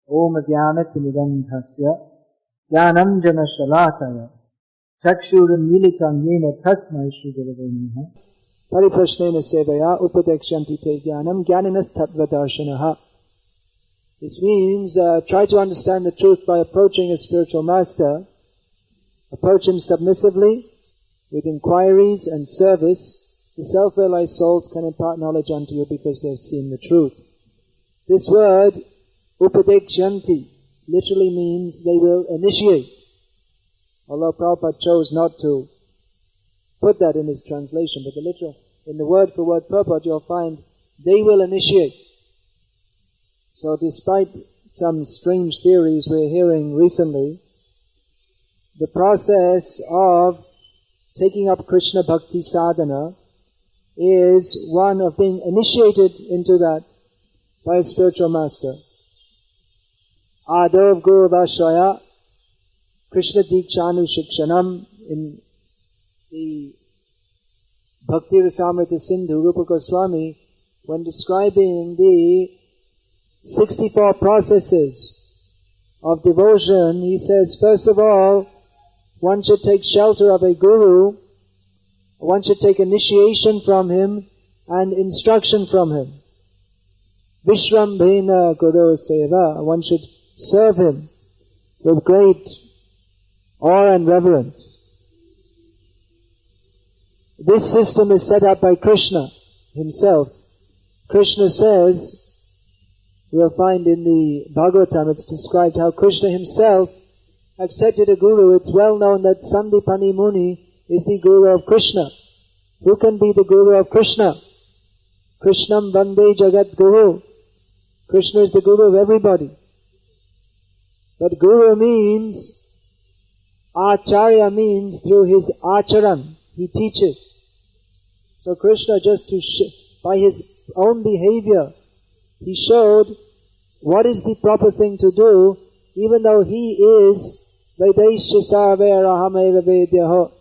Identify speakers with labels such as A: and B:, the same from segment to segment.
A: Om Jnanatimidandhasya Jnanam Jana Shalakaya Chakshurunmilitam Yena Tasmai Shri Gurave Namaha Pariprashnena Sevaya Upadekshanti Te Jnanam Jnaninas Tattva Darshanaha. This means try to understand the truth by approaching a spiritual master. Approach him submissively, with inquiries and service. The self-realized souls can impart knowledge unto you because they have seen the truth. This word, upadekshanti, literally means they will initiate. Although Prabhupada chose not to put that in his translation, but the literal, in the word for word purport, you'll find they will initiate. So despite some strange theories we're hearing recently, the process of taking up Krishna Bhakti sadhana is one of being initiated into that by a spiritual master. Adav Guru Vashaya Krishna Dikshanu Shikshanam, in the Bhakti Rasamrita Sindhu, Rupa Goswami, when describing the 64 processes of devotion, he says, first of all, one should take shelter of a guru, one should take initiation from him and instruction from him. Vishrambhena Guru Seva, one should serve him with great awe and reverence. This system is set up by Krishna himself. Krishna says, we'll find in the Bhagavatam, it's described how Krishna himself accepted a guru. It's well known that Sandipani Muni is the guru of Krishna. Who can be the guru of Krishna? Krishnam Vande Jagat Guru. Krishna is the guru of everybody. But guru means, acharya means through his acharan, he teaches. So Krishna, just by his own behavior, he showed what is the proper thing to do, even though he is Vedeshya Sarverahameva Vedyaho.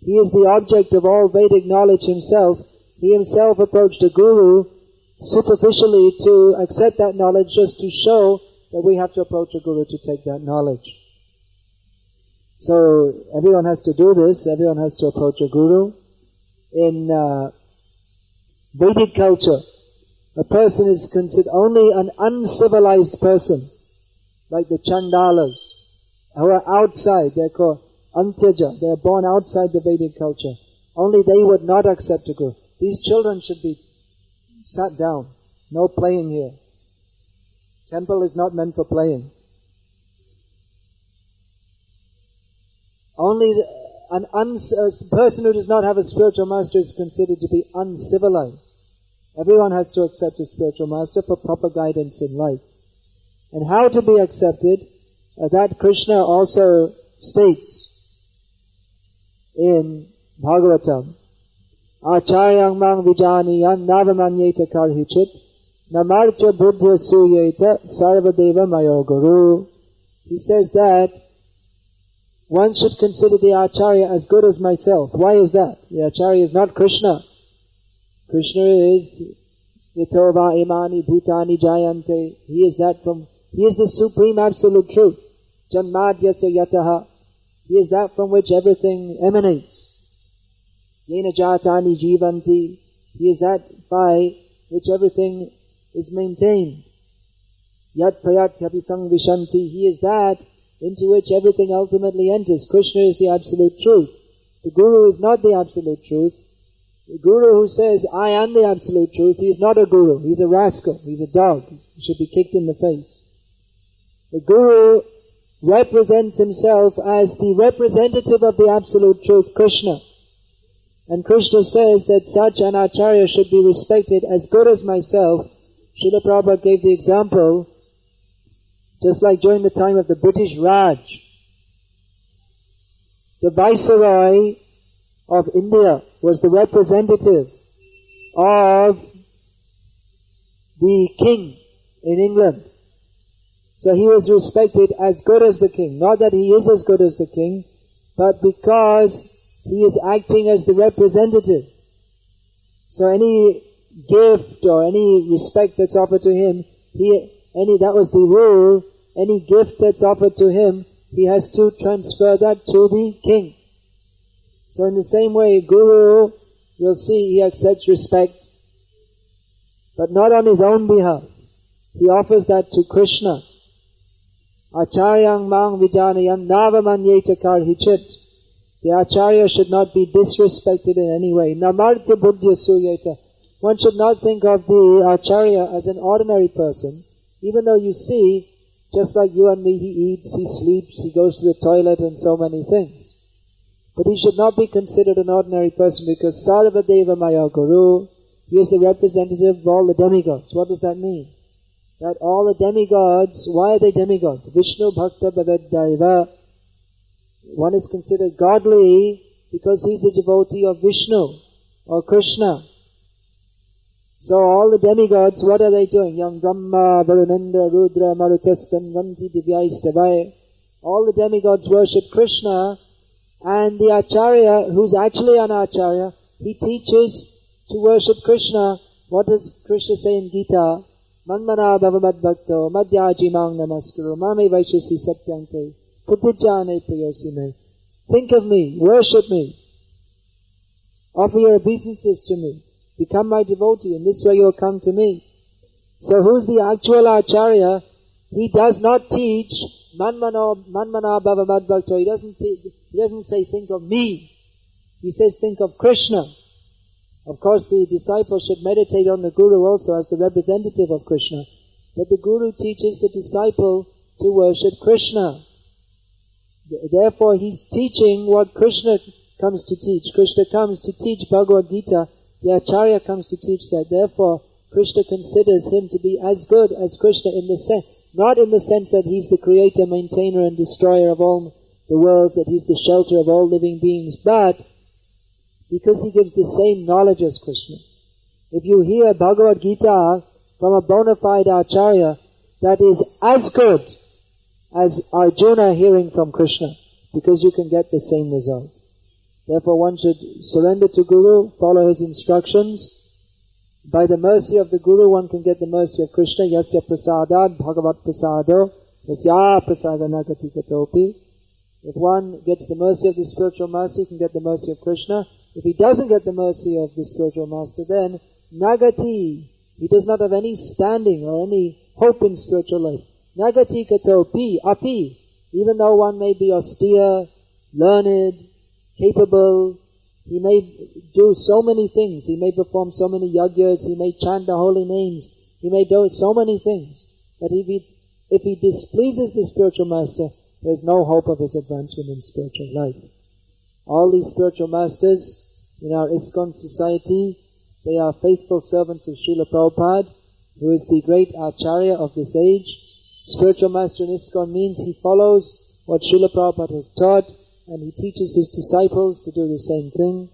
A: He is the object of all Vedic knowledge himself. He himself approached a guru superficially to accept that knowledge, just to show that we have to approach a guru to take that knowledge. So everyone has to do this, everyone has to approach a guru. In Vedic culture, a person is considered only an uncivilized person, like the Chandalas, who are outside. They're called Antyaja. They're born outside the Vedic culture. Only they would not accept a guru. These children should be sat down. No playing here. Temple is not meant for playing. Only a person who does not have a spiritual master is considered to be uncivilized. Everyone has to accept a spiritual master for proper guidance in life. And how to be accepted, that Krishna also states in Bhagavatam. Acharyang mang vijaniyan navamanyeta karhichit namarcha buddhya suyeta sarvadeva mayo guru. He says that one should consider the Acharya as good as myself. Why is that? The Acharya is not Krishna. Krishna is Yatova Imani Bhutani Jayante. He is the supreme absolute truth. Janmadyasya Yataha. He is that from which everything emanates. Yena Jatani Jivanti. He is that by which everything is maintained. Yat Prayat Yapisang Vishanti. He is that into which everything ultimately enters. Krishna is the absolute truth. The Guru is not the absolute truth. The Guru who says, I am the absolute truth, he is not a Guru. He's a rascal. He's a dog. He should be kicked in the face. The Guru represents himself as the representative of the absolute truth, Krishna. And Krishna says that such an Acharya should be respected as good as myself. Srila Prabhupada gave the example, just like during the time of the British Raj, the Viceroy of India was the representative of the king in England. So he was respected as good as the king. Not that he is as good as the king, but because he is acting as the representative. So any gift or any respect that's offered to him, that was the rule, any gift that's offered to him, he has to transfer that to the king. So in the same way, Guru, you'll see he accepts respect, but not on his own behalf. He offers that to Krishna. Acharyang mang vijanayan navamanyeta karhichit. The Acharya should not be disrespected in any way. Namartya buddhya suryeta. One should not think of the Acharya as an ordinary person, even though you see, just like you and me, he eats, he sleeps, he goes to the toilet and so many things. But he should not be considered an ordinary person because Sarvadeva Maya Guru, he is the representative of all the demigods. What does that mean? That all the demigods, why are they demigods? Vishnu Bhakta Bhaveddaiva. One is considered godly because he's a devotee of Vishnu or Krishna. So all the demigods, what are they doing? Yang Brahma, Varunendra, Rudra, Marutestan, Vanti, Divyaistavai. All the demigods worship Krishna, and the Acharya, who's actually an Acharya, he teaches to worship Krishna. What does Krishna say in Gita? Manmana bhavamad bhakto, madhyaji mang namaskuru, mame vaishasi satyante, putijane priyosime. Think of me, worship me, offer your obeisances to me, become my devotee, and this way you'll come to me. So who's the actual Acharya? He does not teach manmana bhavamad bhakto. He doesn't say think of me. He says think of Krishna. Of course, the disciple should meditate on the Guru also as the representative of Krishna. But the Guru teaches the disciple to worship Krishna. Therefore, he's teaching what Krishna comes to teach. Krishna comes to teach Bhagavad Gita. The Acharya comes to teach that. Therefore, Krishna considers him to be as good as Krishna in the sense, not in the sense that he's the creator, maintainer, and destroyer of all the worlds, that he's the shelter of all living beings, but because he gives the same knowledge as Krishna. If you hear Bhagavad Gita from a bona fide Acharya, that is as good as Arjuna hearing from Krishna, because you can get the same result. Therefore one should surrender to Guru, follow his instructions. By the mercy of the Guru one can get the mercy of Krishna. Yasya prasadad bhagavat prasado, yasya prasadana gati katopi. If one gets the mercy of the spiritual master, he can get the mercy of Krishna. If he doesn't get the mercy of the spiritual master, then nagati, he does not have any standing or any hope in spiritual life. Nagati katopi, api, even though one may be austere, learned, capable, he may do so many things, he may perform so many yagyas, he may chant the holy names, he may do so many things, but if he displeases the spiritual master, there is no hope of his advancement in spiritual life. All these spiritual masters in our ISKCON society, they are faithful servants of Srila Prabhupada, who is the great Acharya of this age. Spiritual master in ISKCON means he follows what Srila Prabhupada has taught, and he teaches his disciples to do the same thing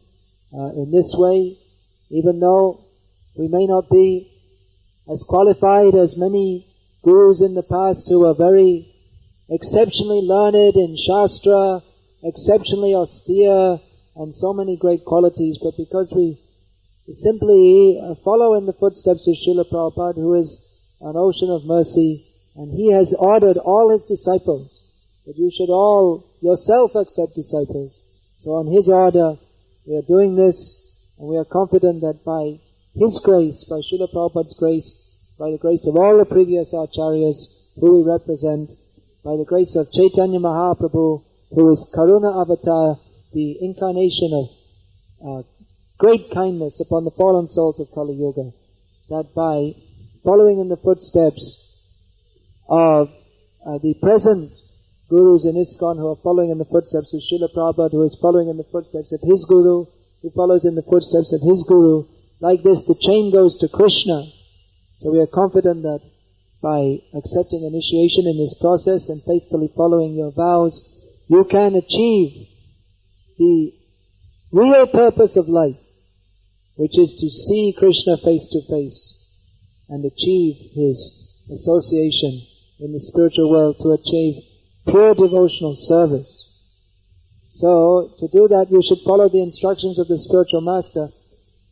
A: in this way, even though we may not be as qualified as many gurus in the past who are very exceptionally learned in Shastra, exceptionally austere, and so many great qualities, but because we simply follow in the footsteps of Srila Prabhupada, who is an ocean of mercy, and he has ordered all his disciples that you should all yourself accept disciples. So on his order, we are doing this, and we are confident that by his grace, by Srila Prabhupada's grace, by the grace of all the previous Acharyas who we represent, by the grace of Chaitanya Mahaprabhu, who is Karuna Avatar, the incarnation of great kindness upon the fallen souls of Kali Yuga, that by following in the footsteps of the present gurus in ISKCON who are following in the footsteps of Srila Prabhupada, who is following in the footsteps of his guru, who follows in the footsteps of his guru, like this the chain goes to Krishna. So we are confident that by accepting initiation in this process and faithfully following your vows, you can achieve the real purpose of life, which is to see Krishna face to face and achieve his association in the spiritual world, to achieve pure devotional service. So, to do that, you should follow the instructions of the spiritual master.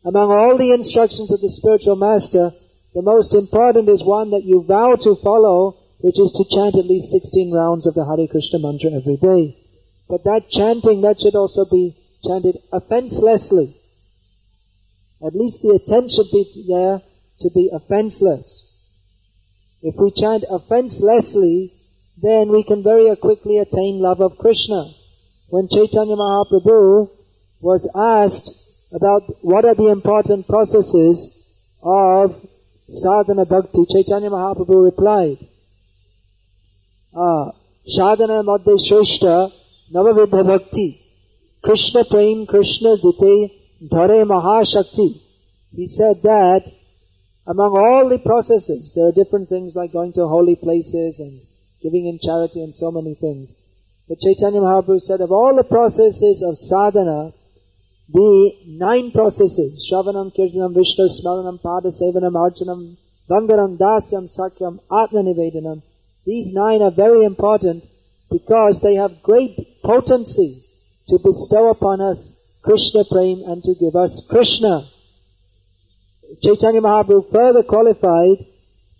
A: Among all the instructions of the spiritual master, the most important is one that you vow to follow which is to chant at least 16 rounds of the Hare Krishna mantra every day. But that chanting, that should also be chanted offenselessly. At least the attempt should be there to be offenseless. If we chant offenselessly, then we can very quickly attain love of Krishna. When Chaitanya Mahaprabhu was asked about what are the important processes of sadhana bhakti, Chaitanya Mahaprabhu replied, Sadhana madhya shreshta navavidha bhakti Krishna prem Krishna dite dhare mahashakti. He said that among all the processes, there are different things like going to holy places and giving in charity and so many things. But Chaitanya Mahaprabhu said of all the processes of sadhana, the 9 processes, Shravanam, Kirtanam, Vishnu, Smaranam, Pada, Sevanam, Archanam, Vandanam, Dasyam, Sakyam, Atma Nivedanam, these 9 are very important because they have great potency to bestow upon us Krishna Prem and to give us Krishna. Chaitanya Mahaprabhu further qualified,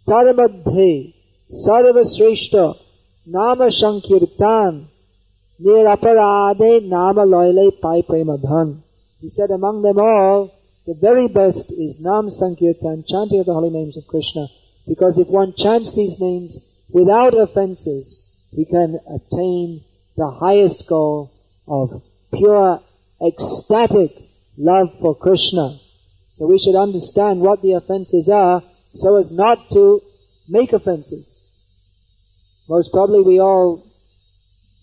A: Paramadhe, Sarva Shreshta, Nama Sankirtan, Niraparade, Nama Loile, Pai Premadhan. He said among them all, the very best is Nam Sankirtan, chanting of the holy names of Krishna. Because if one chants these names without offenses, he can attain the highest goal of pure, ecstatic love for Krishna. So we should understand what the offenses are so as not to make offenses. Most probably we all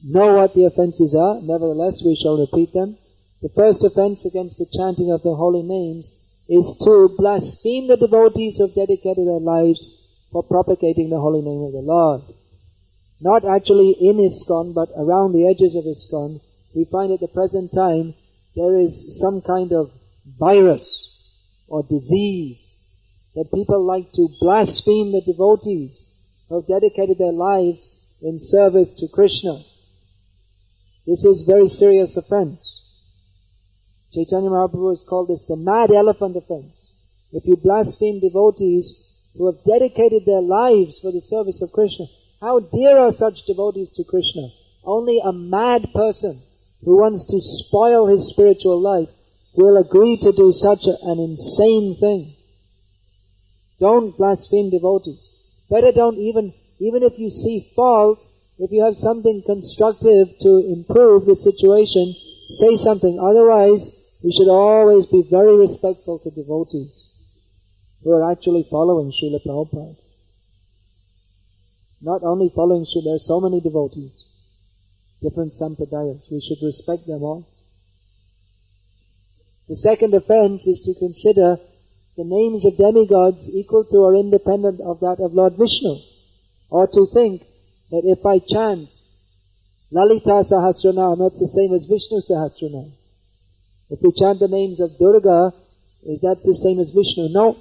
A: know what the offenses are, nevertheless we shall repeat them. The first offense against the chanting of the holy names is to blaspheme the devotees who have dedicated their lives for propagating the holy name of the Lord. Not actually in ISKCON, but around the edges of ISKCON, we find at the present time there is some kind of virus or disease that people like to blaspheme the devotees who have dedicated their lives in service to Krishna. This is very serious offense. Chaitanya Mahaprabhu has called this the mad elephant offense. If you blaspheme devotees who have dedicated their lives for the service of Krishna, how dear are such devotees to Krishna? Only a mad person who wants to spoil his spiritual life will agree to do such an insane thing. Don't blaspheme devotees. Better don't even if you see fault, if you have something constructive to improve the situation, say something. Otherwise, we should always be very respectful to devotees who are actually following Srila Prabhupada. Not only following Srila, there are so many devotees, different sampradayas. We should respect them all. The second offense is to consider the names of demigods equal to or independent of that of Lord Vishnu. Or to think that if I chant Lalita Sahasranam, that's the same as Vishnu Sahasranam. If we chant the names of Durga, that's the same as Vishnu. No.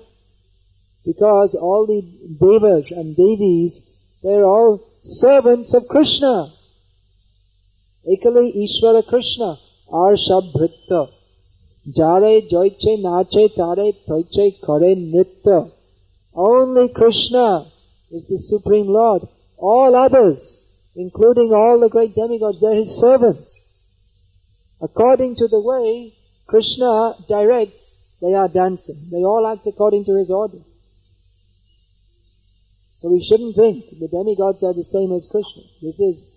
A: Because all the Devas and Devis, they're all servants of Krishna. Ekali Ishvara Krishna, Arshabhrita. Jare joiche nache tare toiche kare nritta. Only Krishna is the Supreme Lord. All others, including all the great demigods, they're His servants. According to the way Krishna directs, they are dancing. They all act according to His orders. So we shouldn't think the demigods are the same as Krishna. This is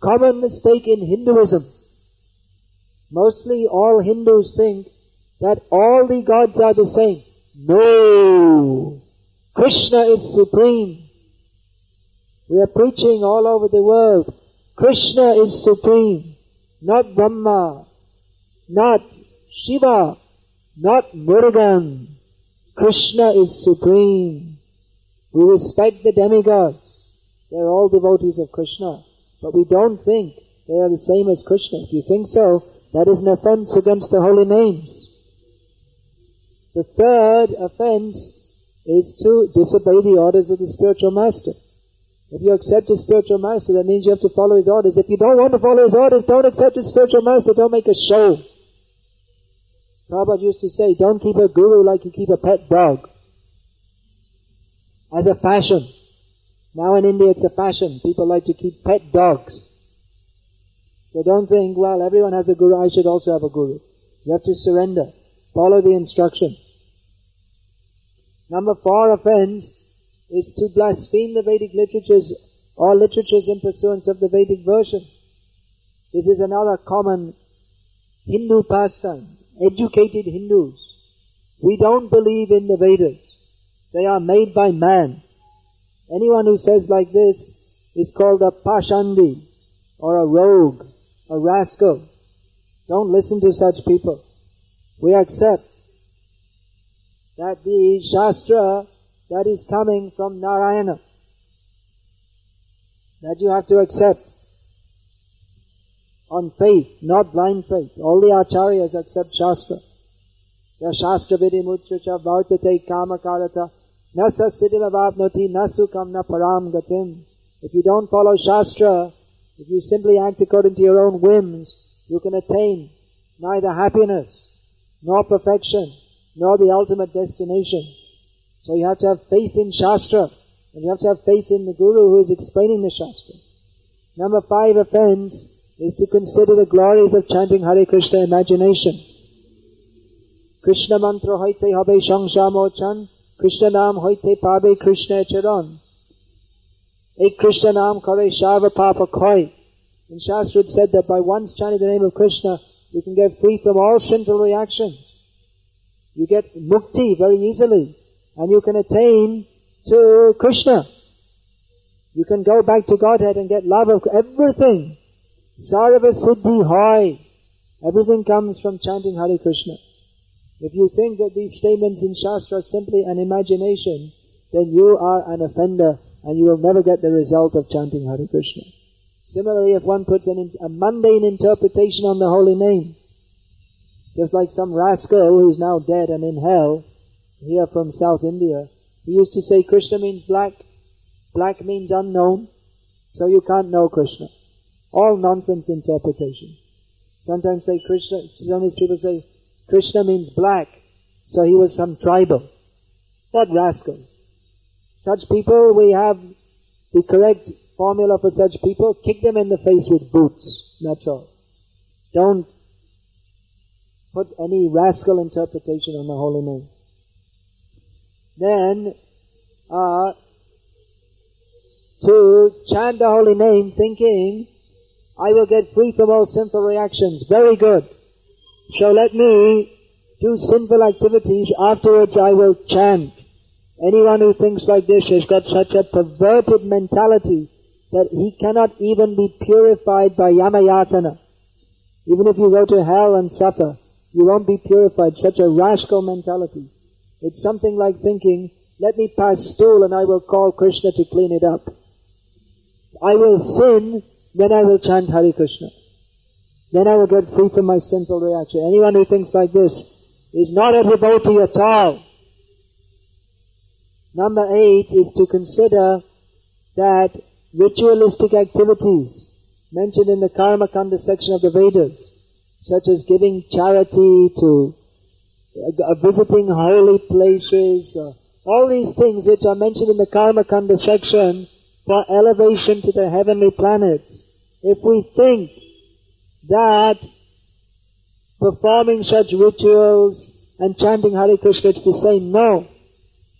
A: a common mistake in Hinduism. Mostly all Hindus think that all the gods are the same. No! Krishna is supreme. We are preaching all over the world. Krishna is supreme. Not Brahma. Not Shiva. Not Murugan. Krishna is supreme. We respect the demigods. They are all devotees of Krishna. But we don't think they are the same as Krishna. If you think so, that is an offense against the holy names. The third offense is to disobey the orders of the spiritual master. If you accept a spiritual master, that means you have to follow his orders. If you don't want to follow his orders, don't accept a spiritual master. Don't make a show. Prabhupada used to say, don't keep a guru like you keep a pet dog. As a fashion. Now in India it's a fashion. People like to keep pet dogs. So don't think, well, everyone has a guru, I should also have a guru. You have to surrender. Follow the instructions. Number 4 offense is to blaspheme the Vedic literatures or literatures in pursuance of the Vedic version. This is another common Hindu pastime. Educated Hindus. We don't believe in the Vedas. They are made by man. Anyone who says like this is called a pashandi or a rogue, a rascal. Don't listen to such people. We accept that the Shastra that is coming from Narayana, that you have to accept on faith, not blind faith. All the acharyas accept Shastra. Ya Shastra vidimutracha vartate kamakarata nasa siddhimavapnoti nasukam na param gatim. If you don't follow Shastra, if you simply act according to your own whims, you can attain neither happiness, nor perfection, nor the ultimate destination. So you have to have faith in Shastra, and you have to have faith in the Guru who is explaining the Shastra. Number 5 offense is to consider the glories of chanting Hare Krishna imagination. Krishna mantra hoite habe shangshamochan, Krishna naam hoite pabe Krishna charan. Ek Krishna naam kare shava papa koi. In Shastra it said that by once chanting the name of Krishna, you can get free from all sinful reactions. You get mukti very easily, and you can attain to Krishna. You can go back to Godhead and get love of everything. Sarva siddhi hoy. Everything comes from chanting Hare Krishna. If you think that these statements in Shastra are simply an imagination, then you are an offender and you will never get the result of chanting Hare Krishna. Similarly, if one puts a mundane interpretation on the holy name, just like some rascal who's now dead and in hell, here from South India, he used to say Krishna means black, black means unknown, so you can't know Krishna. All nonsense interpretation. Sometimes say Krishna, some of these people say Krishna means black, so he was some tribal. What rascals. Such people, we have the correct formula for such people, kick them in the face with boots. That's all. Don't put any rascal interpretation on the holy name. Then, to chant the holy name thinking, I will get free from all sinful reactions. Very good. So let me do sinful activities, afterwards I will chant. Anyone who thinks like this has got such a perverted mentality that he cannot even be purified by yamayatana. Even if you go to hell and suffer, you won't be purified. Such a rascal mentality. It's something like thinking, let me pass stool and I will call Krishna to clean it up. I will sin, then I will chant Hare Krishna. Then I will get free from my sinful reaction. Anyone who thinks like this is not a devotee at all. Number 8 is to consider that ritualistic activities mentioned in the Karma Kanda section of the Vedas, such as giving charity to visiting holy places, all these things which are mentioned in the Karma Kanda section for elevation to the heavenly planets. If we think that performing such rituals and chanting Hare Krishna is the same, no.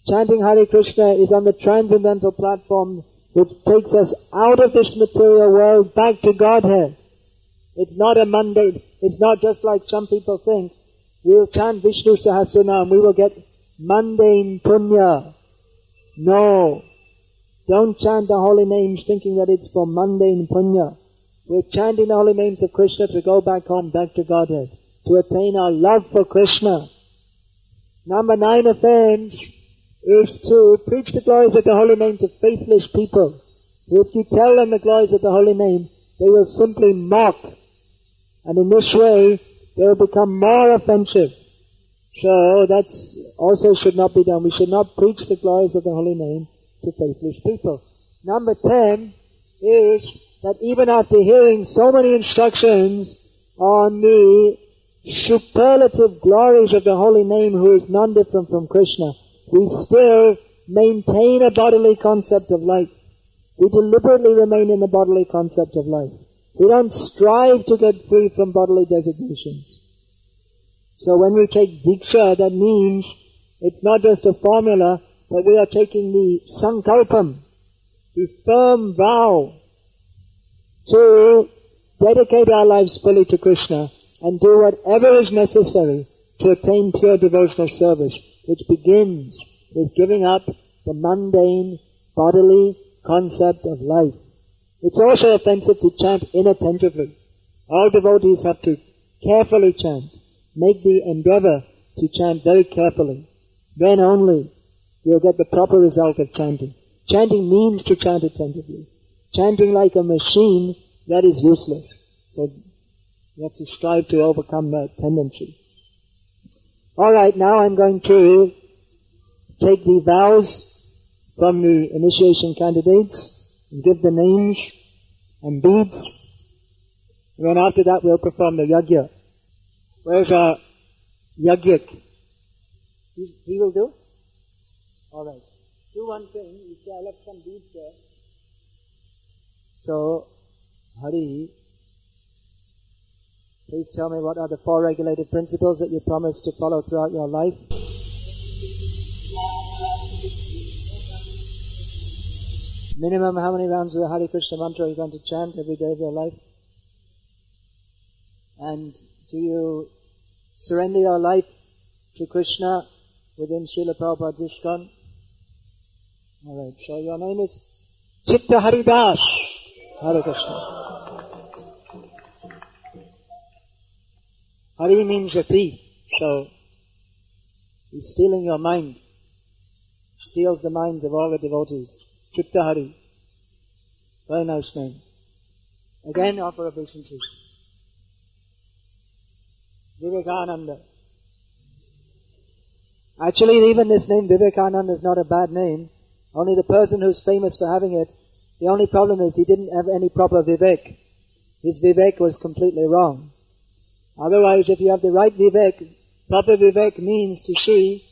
A: Chanting Hare Krishna is on the transcendental platform which takes us out of this material world back to Godhead. It's not a mundane, it's not just like some people think, we'll chant Vishnu Sahasranam, we will get mundane punya. No. Don't chant the holy names thinking that it's for mundane punya. We're chanting the holy names of Krishna to go back home, back to Godhead, to attain our love for Krishna. Number 9 offense is to preach the glories of the holy name to faithless people. If you tell them the glories of the holy name, they will simply mock. And in this way, they will become more offensive. So that's also should not be done. We should not preach the glories of the holy name to faithless people. Number 10 is that even after hearing so many instructions on the superlative glories of the holy name who is non-different from Krishna, we still maintain a bodily concept of life. We deliberately remain in the bodily concept of life. We don't strive to get free from bodily designations. So when we take Diksha, that means it's not just a formula, but we are taking the sankalpam, the firm vow to dedicate our lives fully to Krishna and do whatever is necessary to attain pure devotional service, which begins with giving up the mundane, bodily concept of life. It's also offensive to chant inattentively. All devotees have to carefully chant. Make the endeavor to chant very carefully. Then only you'll get the proper result of chanting. Chanting means to chant attentively. Chanting like a machine, that is useless. So you have to strive to overcome that tendency. Alright, now I'm going to take the vows from the initiation candidates and give the names and beads. And then after that we'll perform the yajna. Where's our yajnik? He will do? Alright. Do one thing. You see, I left some beads there. So, Hari, please tell me what are the 4 regulated principles that you promised to follow throughout your life? Minimum, how many rounds of the Hare Krishna mantra are you going to chant every day of your life? And do you surrender your life to Krishna within Srila Prabhupada's ISKCON? Alright, so your name is Chitta Haridas. Hare Krishna. Hari means a thief, so he's stealing your mind. Steals the minds of all the devotees. Chitta Hari. Very nice name. Again, offer obeisance. Vivekananda. Actually, even this name Vivekananda is not a bad name. Only the person who's famous for having it, the only problem is he didn't have any proper vivek. His vivek was completely wrong. Otherwise, if you have the right vivek, proper vivek means to see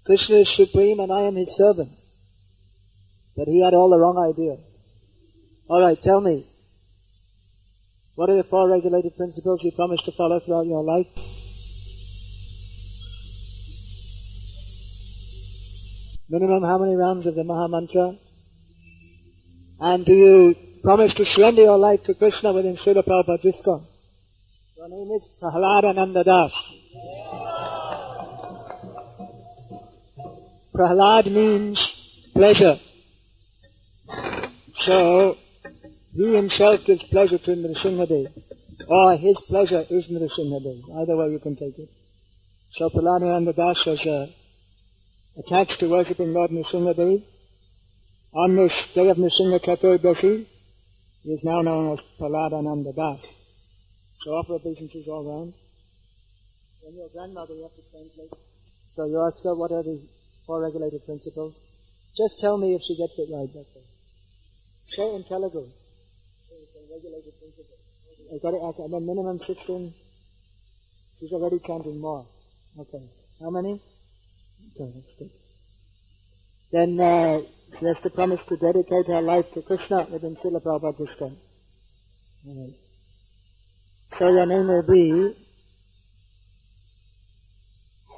A: Krishna is supreme and I am his servant. But he had all the wrong idea. Alright, tell me, what are the 4 regulated principles you promised to follow throughout your life? Minimum, how many rounds of the Maha Mantra? And do you promise to surrender your life to Krishna within Srila Prabhupada's ISKCON? Your name is Prahlad Das. Prahlad means pleasure. So, he himself gives pleasure to Nrsimhadev, or his pleasure is Nrsimhadev. Either way you can take it. So Prahlad Das was attached to worshipping Lord Nrsimhadev. On this day of Nrsimha Chaturdashi, he is now known as Prahlad Das. So offer obeisances all round. When your grandmother, you have to translate. So you ask her, what are the 4 regulated principles? Just tell me if she gets it right, that's all. Say in Telugu. Regulated principles. I got it, okay. Then minimum 16. She's already chanting more. Okay. How many? Okay, that's good. Then she has to promise to dedicate her life to Krishna within Srila Prabhupada's ISKCON. Alright. So your name will be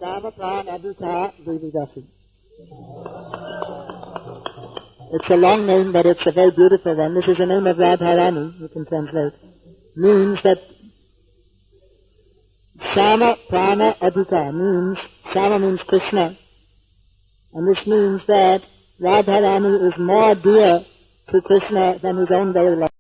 A: Savapran Adhika Vividasi. It's a long name, but it's a very beautiful one. This is the name of Radharani, you can translate. Means that Sama Prana Adhika means, Sama means Krishna. And this means that Radharani is more dear to Krishna than his own very life.